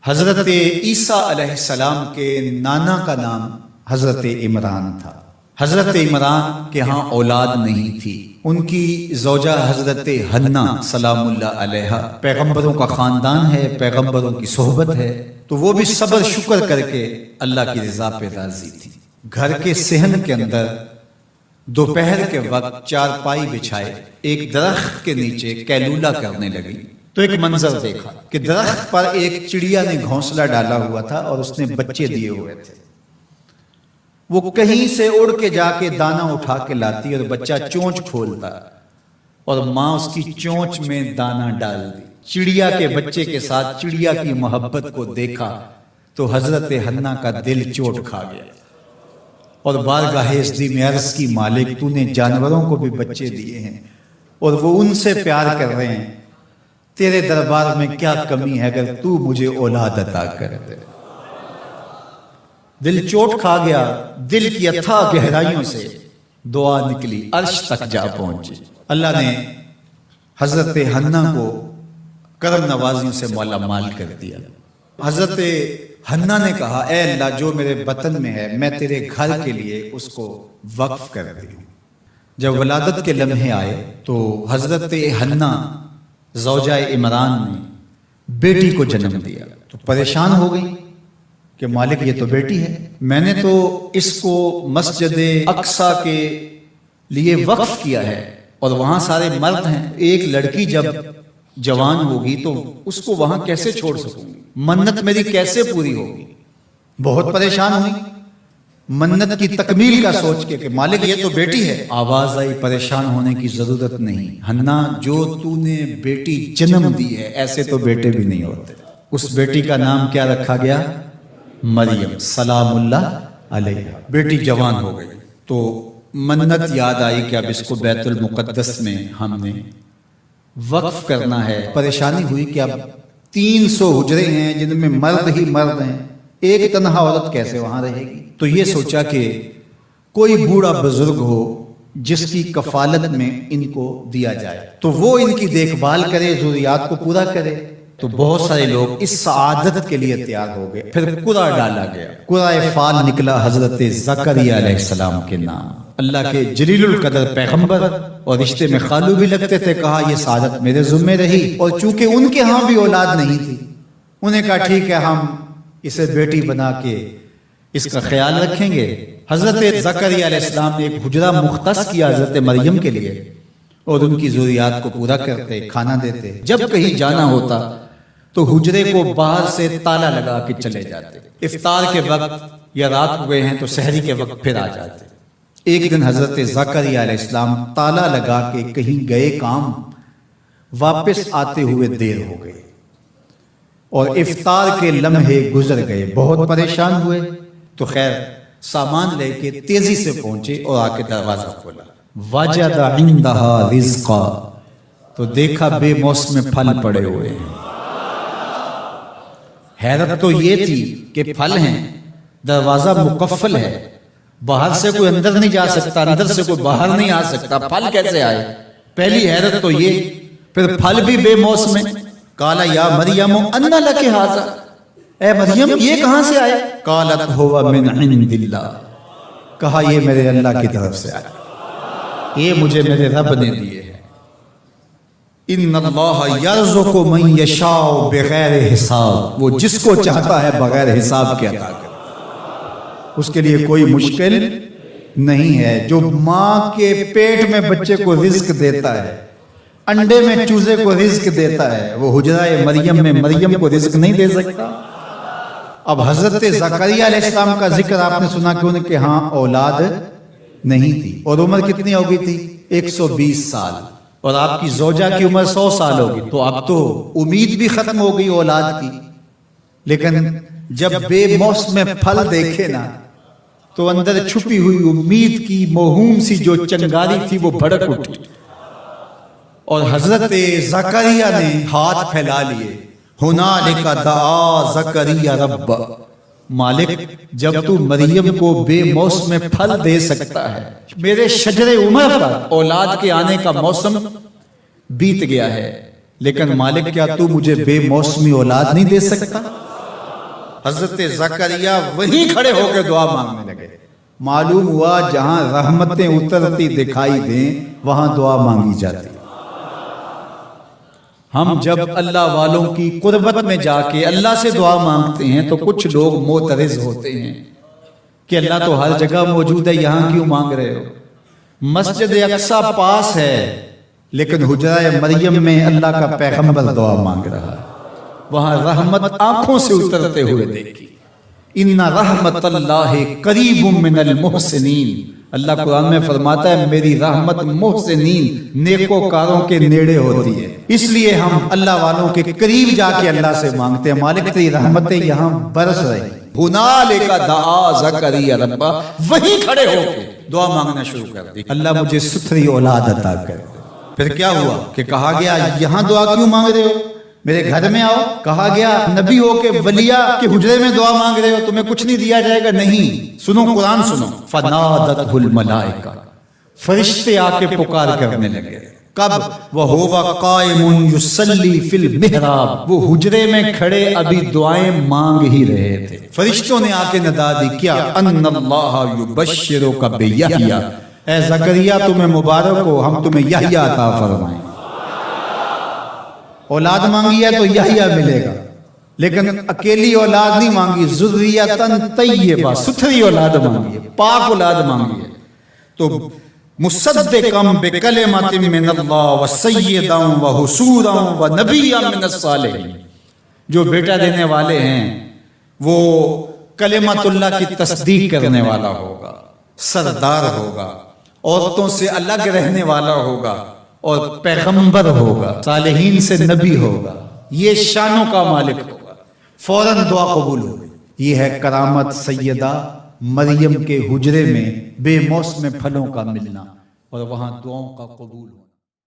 حضرت عیسیٰ علیہ السلام کے نانا کا نام حضرت عمران تھا۔ حضرت عمران کے ہاں اولاد نہیں تھی، ان کی زوجہ حضرت حنا سلام اللہ علیہ پیغمبروں کا خاندان ہے، پیغمبروں کی صحبت ہے، تو وہ بھی صبر شکر کر کے اللہ کی رضا پہ راضی تھی۔ گھر کے صحن کے اندر دوپہر کے وقت چارپائی بچھائے ایک درخت کے نیچے قیلولہ کرنے لگی تو ایک منظر دیکھا کہ درخت پر ایک چڑیا نے گھونسلہ ڈالا ہوا تھا اور اس نے بچے دیے ہوئے تھے۔ وہ کہیں سے اڑ کے جا کے دانا اٹھا کے لاتی اور بچہ چونچ کھولتا اور ماں اس کی چونچ میں دانا ڈال دی۔ چڑیا کے بچے کے ساتھ چڑیا کی محبت کو دیکھا تو حضرت حنا کا دل چوٹ کھا گیا اور بارگاہ عزتی میں عرض کی مالک تو نے جانوروں کو بھی بچے دیے ہیں اور وہ ان سے پیار کر رہے ہیں، تیرے دربار میں کیا کمی ہے اگر تو مجھے اولاد عطا کر دے۔ دل چوٹ کھا گیا، دل کی اتھاہ گہرائیوں سے دعا نکلی، عرش تک جا پہنچی۔ اللہ نے حضرت حنا کو کرم نوازیوں سے مالا مال کر دیا۔ حضرت حنا نے کہا اے اللہ جو میرے بطن میں ہے میں تیرے گھر کے لیے اس کو وقف کر دی ہوں۔ جب ولادت کے لمحے آئے تو حضرت حنا زوجہ عمران نے بیٹی کو جنم دیا تو پریشان ہو گئی کہ مالک یہ تو بیٹی ہے، میں نے تو اس کو مسجد اقصیٰ کے لیے وقف کیا ہے اور وہاں سارے مرد ہیں، ایک لڑکی جب جوان ہوگی تو اس کو وہاں کیسے چھوڑ سکوں گی، منت میری کیسے پوری ہوگی۔ بہت پریشان ہوئی منت کی تکمیل کا سوچ کے کہ مالک یہ تو بیٹی ہے۔ آواز آئی پریشان ہونے کی ضرورت نہیں حنا، جو تو نے بیٹی جنم دی ہے ایسے تو بیٹے بھی نہیں ہوتے۔ اس بیٹی کا نام کیا رکھا گیا؟ مریم سلام اللہ علیہ۔ بیٹی جوان ہو گئی تو منت یاد آئی کہ اب اس کو بیت المقدس میں ہم نے وقف کرنا ہے۔ پریشانی ہوئی کہ اب 300 حجرے ہیں جن میں مرد ہی مرد ہیں، ایک تنہا عورت کیسے وہاں رہے گی؟ تو یہ سوچا کہ کوئی بوڑھا بزرگ ہو جس کی کفالت میں ان کو دیا جائے تو وہ ان کی دیکھ بھال کرے، ضروریات کو پورا کرے۔ تو بہت سارے لوگ اس سعادت کے لیے تیار ہو گئے۔ پھر قرعہ ڈالا گیا، قرعہ فال نکلا حضرت زکریا علیہ السلام کے نام۔ اللہ کے جلیل القدر پیغمبر اور رشتے میں خالو بھی لگتے تھے، کہا یہ سعادت میرے ذمہ رہی، اور چونکہ ان کے ہاں بھی اولاد نہیں تھی انہیں کہا ٹھیک ہے ہم اسے بیٹی بنا کے اس کا خیال رکھیں گے۔ حضرت زکریا علیہ السلام نے ایک حجرہ مختص کیا حضرت مریم کے لیے اور ان کی ضروریات کو پورا کرتے، کھانا دیتے۔ جب کہیں جانا ہوتا تو حجرے کو باہر سے تالا لگا کے چلے جاتے، افطار کے وقت یا رات ہوئے ہیں تو سحری کے وقت پھر آ جاتے۔ ایک دن حضرت زکریا علیہ السلام تالا لگا کے کہیں گئے کام، واپس آتے ہوئے دیر ہو گئی اور افطار کے لمحے گزر گئے، بہت پریشان ہوئے تو خیر سامان لے کے تیزی سے پہنچے اور آ کے دروازہ کھولا، وجد عندها رزقا، تو دیکھا بے موسم پھل پڑے ہوئے ہیں۔ حیرت تو یہ تھی کہ پھل ہیں، دروازہ مقفل ہے، باہر سے کوئی اندر نہیں جا سکتا، اندر سے کوئی باہر نہیں آ سکتا، پھل کیسے آئے؟ پہلی حیرت تو یہ، پھر پھل بھی بے موسم ہے۔ قال یا مریم ان لک ھذا، اے مریم یہ کہاں سے آئے؟ قالت هو من عند اللہ، کہا یہ میرے اللہ کی طرف سے آیا، یہ مجھے میرے رب نے دیے ہیں۔ ان اللہ یرزق من یشاء بغیر حساب، وہ جس کو چاہتا ہے بغیر حساب کے عطا کرتا ہے، اس کے لیے کوئی مشکل نہیں ہے۔ جو ماں کے پیٹ میں بچے کو رزق دیتا ہے، انڈے میں چوزے کو رزق دیتا ہے، وہ حجرہ مریم میں مریم کو رزق نہیں دے سکتا؟ اب حضرت زکریا علیہ السلام کا ذکر آپ نے سنا کہ ان کے ہاں اولاد نہیں تھی اور عمر کتنی ہو گئی تھی؟ 120 سال، اور آپ کی زوجہ کی عمر 100 سال ہوگی، تو اب تو امید بھی ختم ہو گئی اولاد کی۔ لیکن جب بے موسم پھل دیکھے نا تو اندر چھپی ہوئی امید کی موہوم سی جو چنگاری تھی وہ بھڑک اٹھی، اور حضرت زکریا نے ہاتھ پھیلا لیے، ہنالک دعا زکریا رب، مالک جب تو مریم کو بے موسم پھل دے سکتا ہے، میرے شجر عمر پر اولاد کے آنے کا موسم بیت گیا ہے، لیکن مالک کیا تو مجھے بے موسمی اولاد نہیں دے سکتا؟ حضرت زکریا وہیں کھڑے ہو کے دعا مانگنے لگے. معلوم ہوا جہاں رحمتیں اترتی دکھائی دیں وہاں دعا مانگی جاتی. ہم جب اللہ والوں کی قربت میں جا کے اللہ سے دعا مانگتے ہیں تو کچھ لوگ معترض ہوتے ہیں کہ اللہ تو ہر جگہ موجود ہے، یہاں کیوں مانگ رہے ہو؟ مسجد اقصی پاس ہے لیکن حجرہ مریم میں اللہ کا پیغمبر دعا مانگ رہا ہے، وہاں رحمت آنکھوں سے اترتے ہوئے دیکھی. ان رحمت اللہ قریب من المحسنین، اللہ قرآن میں فرماتا ہے میری رحمت محسنین نیکوکاروں کے نیڑے ہوتی ہے. اس لیے ہم اللہ والوں کے قریب جا کے اللہ سے مانگتے ہیں مالک تیری رحمتیں یہاں برس رہی. ہنالک دعا زکریا ربہ، وہیں کھڑے ہو کے دعا مانگنا شروع کر دی، اللہ مجھے ستھری اولاد عطا کر. پھر کیا ہوا کہ کہا گیا یہاں دعا کیوں مانگ رہے ہو، میرے گھر میں آؤ. کہا گیا نبی ہو کے ولیہ کے حجرے میں دعا مانگ رہے ہو، تمہیں کچھ نہیں دیا جائے گا. نہیں، سنو قرآن سنو. فنادتہ الملائکہ، فرشتے آ کے پکار کرنے لگے. کب؟ وَهُوَ قَائِمٌ يُصَلِّي فِي الْمِحْرَابِ، وہ حجرے میں کھڑے ابھی دعائیں مانگ ہی رہے تھے. فرشتوں نے آ کے ندا دی کیا؟ ان اللہ یبشرک بیحییٰ، اے زکریا تمہیں مبارک ہو، ہم تمہیں یحییٰ عطا فرمائیں. اولاد مانگی ہے تو یحییٰ ملے گا، لیکن اکیلی اولاد نہیں مانگی، ذریۃ طیبہ، ستھری اولاد مانگی ہے، پاک اولاد مانگی ہے. تو مصدقا بکلمۃ من اللہ وسیدا وحصورا ونبیا من الصالحین، جو بیٹا دینے والے ہیں وہ کلمت اللہ کی تصدیق کرنے والا ہوگا، سردار ہوگا، عورتوں سے الگ رہنے والا ہوگا اور پیغمبر ہوگا، صالحین سے نبی ہوگا، یہ شانوں کا مالک ہوگا. فوراً دعا قبول ہو گئی. یہ ہے کرامت سیدہ مریم کے حجرے میں بے موسم پھلوں کا ملنا اور وہاں دعاؤں کا قبول ہونا.